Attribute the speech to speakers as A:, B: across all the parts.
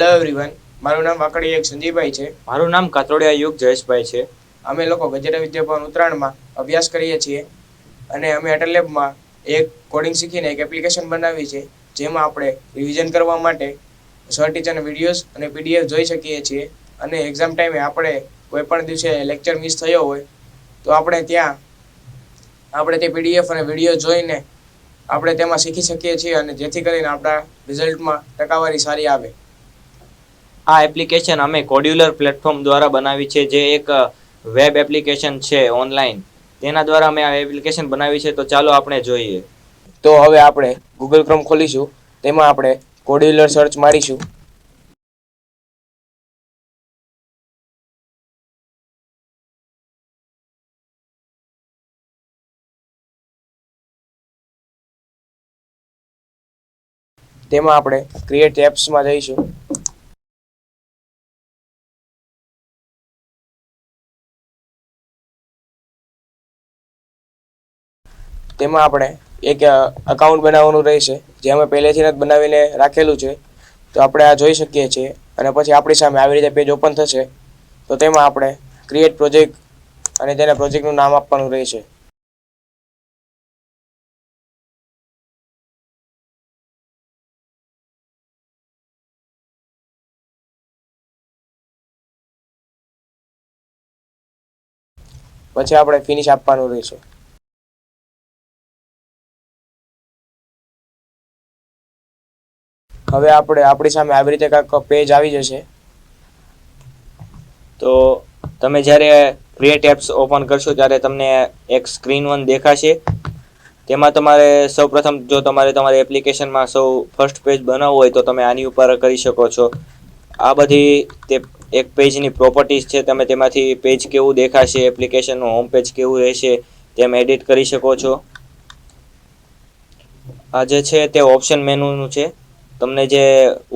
A: Hello everyone, મારું નામ વાકડીયા સંજીભાઈ છે.
B: મારું નામ કાત્રોડિયા યુગ જયેશભાઈ છે.
A: અમે લોકો ગજેરા વિદ્યાભવન ઉત્તરાયણમાં અભ્યાસ કરીએ છીએ અને અમે અટલ લેબમાં એક કોડિંગ શીખીને એક એપ્લિકેશન બનાવી છે, જેમાં આપણે રિવિઝન કરવા માટે સર ટીચરના વિડીયોઝ અને પીડીએફ જોઈ શકીએ છીએ. અને એક્ઝામ ટાઈમે આપણે કોઈ પણ દિવસે લેક્ચર મિસ થયો હોય તો આપણે તે પીડીએફ અને વિડીયો જોઈને આપણે તેમાં શીખી શકીએ છીએ, અને જેથી કરીને આપણા રિઝલ્ટમાં ટકાવારી સારી આવે.
B: આ એપ્લિકેશન અમે કોડ્યુલર પ્લેટફોર્મ દ્વારા બનાવી છે, જે એક વેબ એપ્લિકેશન છે ઓનલાઈન. તેના દ્વારા અમે આ એપ્લિકેશન બનાવી છે. તો ચાલો આપણે જોઈએ.
A: તો હવે આપણે ગૂગલ ક્રોમ ખોલીશું, તેમાં આપણે કોડ્યુલર સર્ચ મારીશું. તેમાં આપણે ક્રિએટ એપ્સમાં જઈશું. તેમાં આપણે એક અકાઉન્ટ બનાવવાનું રહેશે, જે અમે પહેલેથી જ બનાવીને રાખેલું છે. તો આપણે આ જોઈ શકીએ છીએ, અને પછી આપણી સામે આવી રીતે પેજ ઓપન થશે. તો તેમાં આપણે ક્રિએટ પ્રોજેક્ટ અને તેના પ્રોજેક્ટનું નામ આપવાનું રહેશે. પછી આપણે ફિનિશ આપવાનું રહેશે. હવે આપણી સામે આવી રીતે કાંઈક પેજ આવી જશે.
B: તો તમે જ્યારે ક્રિએટ એપ્સ ઓપન કરશો ત્યારે તમને એક સ્ક્રીન વન દેખાશે. તેમાં તમારે સૌપ્રથમ જો તમારી એપ્લિકેશનમાં ફર્સ્ટ પેજ બનાવવું હોય તો તમે આની ઉપર કરી શકો છો. આ બધી તે એક પેજની પ્રોપર્ટીઝ છે. તમે તેમાંથી પેજ કેવું દેખાશે, એપ્લિકેશનનું હોમ પેજ કેવું રહેશે, તેમ એડિટ કરી શકો છો. આ જે છે તે ઓપ્શન મેનુનું છે. તમને જે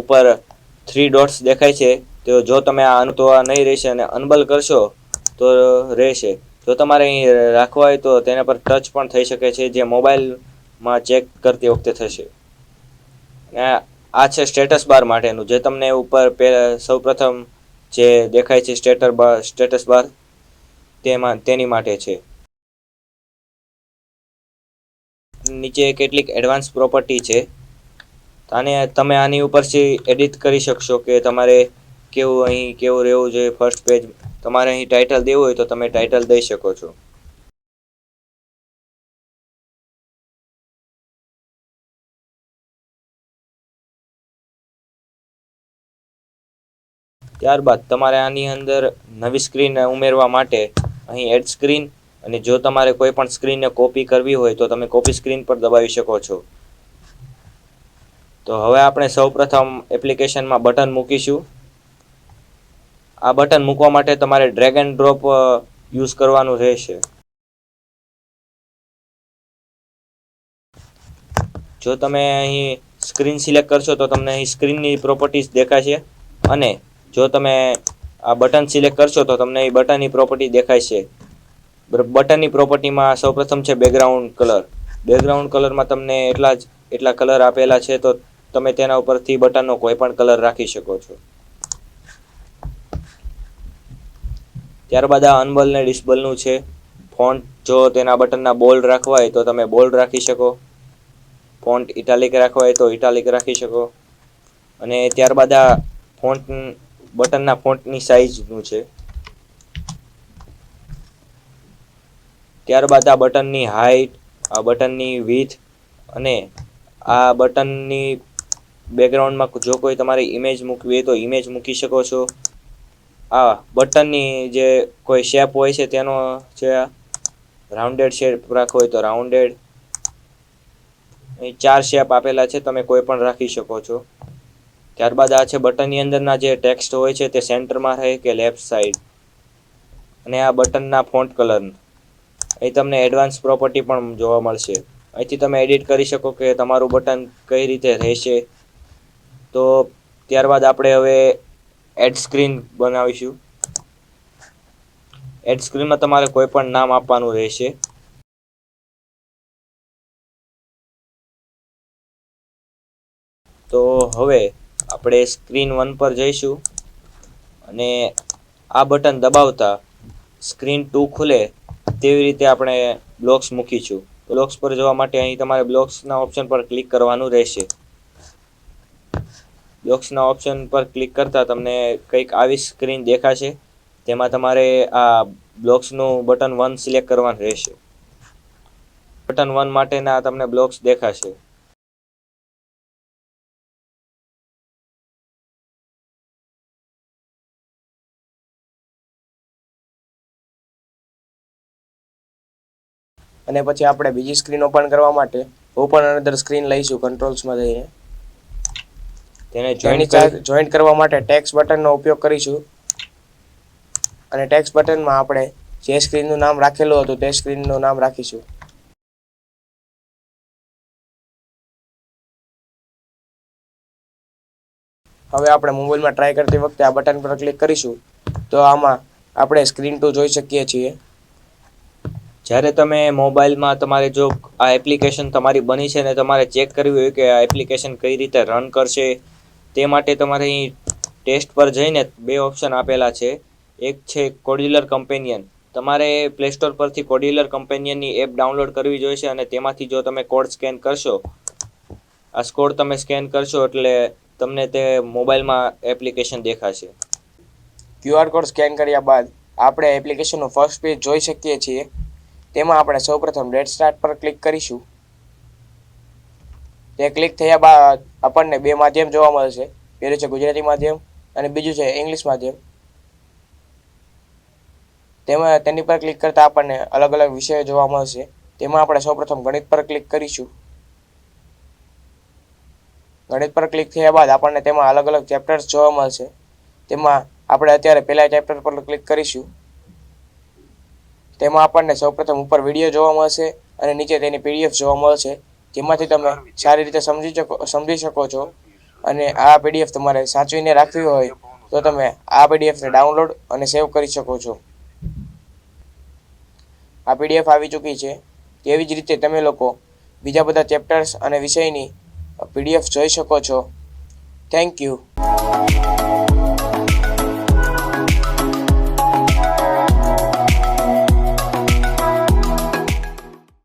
B: ઉપર 3 ડોટ્સ દેખાય છે, તો જો તમે આ નહીં રહેશે અને અનબલ કરશો તો રહેશે. જો તમારે અહીં રાખવા હોય તો તેના પર ટચ પણ થઈ શકે છે, જે મોબાઈલમાં ચેક કરતી વખતે થશે. આ છે સ્ટેટસ બાર માટેનું, જે તમને ઉપર સૌપ્રથમ જે દેખાય છે સ્ટેટસ બાર તેની માટે છે. નીચે કેટલીક એડવાન્સ પ્રોપર્ટી છે, અને તમે આની ઉપરથી એડિટ કરી શકશો કે તમારે કેવું રહેવું જોઈએ. ફર્સ્ટ પેજ તમારે અહીં ટાઇટલ દેવું હોય તો તમે ટાઇટલ દઈ શકો છો. ત્યારબાદ તમારે આની અંદર નવી સ્ક્રીન ઉમેરવા માટે અહીં એડ સ્ક્રીન, અને જો તમારે કોઈ પણ સ્ક્રીનને કોપી કરવી હોય તો તમે કોપી સ્ક્રીન પર દબાવી શકો છો. તો હવે આપણે સૌપ્રથમ એપ્લિકેશનમાં બટન મૂકીશું. આ બટન મૂકવા માટે તમારે ડ્રેગ એન્ડ ડ્રોપ યુઝ કરવાનું રહેશે. જો તમે અહીં સ્ક્રીન સિલેક્ટ કરશો તો તમને અહીં સ્ક્રીનની પ્રોપર્ટીઝ દેખાશે, અને જો તમે આ બટન સિલેક્ટ કરશો તો તમને અહીં બટનની પ્રોપર્ટી દેખાશે. બટનની પ્રોપર્ટીમાં સૌપ્રથમ છે બેકગ્રાઉન્ડ કલર. બેકગ્રાઉન્ડ કલરમાં તમને એટલા કલર આપેલા છે, તો તમે તેના ઉપરથી બટનનો કોઈ પણ કલર રાખી શકો છો. ત્યારબાદ આ અનબલ ને ડિસેબલનું છે. ફોન્ટ જો તેના બટનના બોલ્ડ રાખવા હોય તો તમે બોલ્ડ રાખી શકો. ફોન્ટ ઇટાલિક રાખવા હોય તો ઇટાલિક રાખી શકો. અને ત્યારબાદ આ બટનના ફોન્ટની સાઇઝનું છે. ત્યારબાદ આ બટનની હાઇટ, આ બટનની વિડ્થ, અને આ બટનની બેકગ્રાઉન્ડમાં જો કોઈ તમારે ઇમેજ મૂકવી હોય તો ઇમેજ મૂકી શકો છો. આ બટનની જે કોઈ શેપ હોય છે તેનો છે રાઉન્ડેડ શેપ રાખવો હોય તો રાઉન્ડેડ. અહીં 4 શેપ આપેલા છે, તમે કોઈ પણ રાખી શકો છો. ત્યારબાદ આ છે બટનની અંદરના જે ટેક્સ્ટ હોય છે તે સેન્ટરમાં રહે કે લેફ્ટ સાઈડ, અને આ બટનના ફોન્ટ કલર. અહીં તમને એડવાન્સ પ્રોપર્ટી પણ જોવા મળશે. અહીંથી તમે એડિટ કરી શકો કે તમારું બટન કઈ રીતે રહેશે. તો ત્યારબાદ આપણે હવે એડ સ્ક્રીન બનાવીશું. એડ સ્ક્રીનમાં તમારે કોઈ પણ નામ આપવાનું રહેશે. તો હવે આપણે સ્ક્રીન 1 પર જઈશું અને આ બટન દબાવતા સ્ક્રીન 2 ખુલે તેવી રીતે આપણે બ્લોક્સ મૂકીશું. બ્લોક્સ પર જવા માટે અહીં તમારે બ્લોક્સના ઓપ્શન પર ક્લિક કરવાનું રહેશે. બ્લોક્સના ઓપ્શન પર ક્લિક કરતાં તમને કંઈક આવી સ્ક્રીન દેખાશે. તેમાં તમારે આ બ્લોક્સનું બટન 1 સિલેક્ટ કરવાનું રહેશે. બટન 1 માટેના તમને બ્લોક્સ દેખાશે.
A: અને પછી આપણે બીજી સ્ક્રીન ઓપન કરવા માટે ઓપન અનધર સ્ક્રીન લઈશું કંટ્રોલ્સમાં જઈને.
B: તેને
A: જોઈન્ટ કરવા માટે ટેક્સ્ટ બટનનો ઉપયોગ કરીશું અને ટેક્સ્ટ બટનમાં આપણે જે સ્ક્રીનનું નામ રાખેલું હતું તે સ્ક્રીનનું નામ રાખીશું. હવે આપણે મોબાઈલમાં ટ્રાય કરતી વખતે આ બટન પર ક્લિક કરીશું તો આમાં આપણે સ્ક્રીન 2 જોઈ શકીએ છીએ.
B: જ્યારે તમે મોબાઈલમાં તમારે જો આ એપ્લિકેશન તમારી બની છે ને તમારે ચેક કરવી હોય કે આ એપ્લિકેશન કઈ રીતે રન કરશે તે માટે તમારે અહીં ટેસ્ટ પર જઈને 2 ઓપ્શન આપેલા છે. એક છે કોડ્યુલર કમ્પેનિયન. તમારે પ્લે સ્ટોર પરથી કોડ્યુલર કમ્પેનિયનની એપ ડાઉનલોડ કરવી જોઈશે અને તેમાંથી જો તમે કોડ સ્કેન કરશો, આ કોડ તમે સ્કેન કરશો એટલે તમને તે મોબાઈલમાં એપ્લિકેશન દેખાશે.
A: QR કોડ સ્કેન કર્યા બાદ આપણે એપ્લિકેશનનું ફર્સ્ટ પેજ જોઈ શકીએ છીએ. તેમાં આપણે સૌપ્રથમ લેટ સ્ટાર્ટ પર ક્લિક કરીશું. તે ક્લિક થયા બાદ આપણને 2 માધ્યમ જોવા મળશે. પહેલું છે ગુજરાતી માધ્યમ અને બીજું છે ઇંગ્લિશ માધ્યમ. તેની પર ક્લિક કરતાં આપણને અલગ અલગ વિષયો જોવા મળશે. તેમાં આપણે સૌપ્રથમ ગણિત પર ક્લિક કરીશું. ગણિત પર ક્લિક થયા બાદ આપણને તેમાં અલગ અલગ ચેપ્ટર્સ જોવા મળશે. તેમાં આપણે અત્યારે પહેલા ચેપ્ટર પર ક્લિક કરીશું. તેમાં આપણને સૌપ્રથમ ઉપર વિડીયો જોવા મળશે અને નીચે તેની PDF જોવા મળશે, જેમાંથી તમે સારી રીતે સમજી શકો છો. અને આ PDF તમારે સાચવીને રાખવી હોય તો તમે આ PDFને ડાઉનલોડ અને સેવ કરી શકો છો. આ PDF આવી ચૂકી છે. તેવી જ રીતે તમે લોકો બીજા બધા ચેપ્ટર્સ અને વિષયની PDF જોઈ શકો છો. Thank you.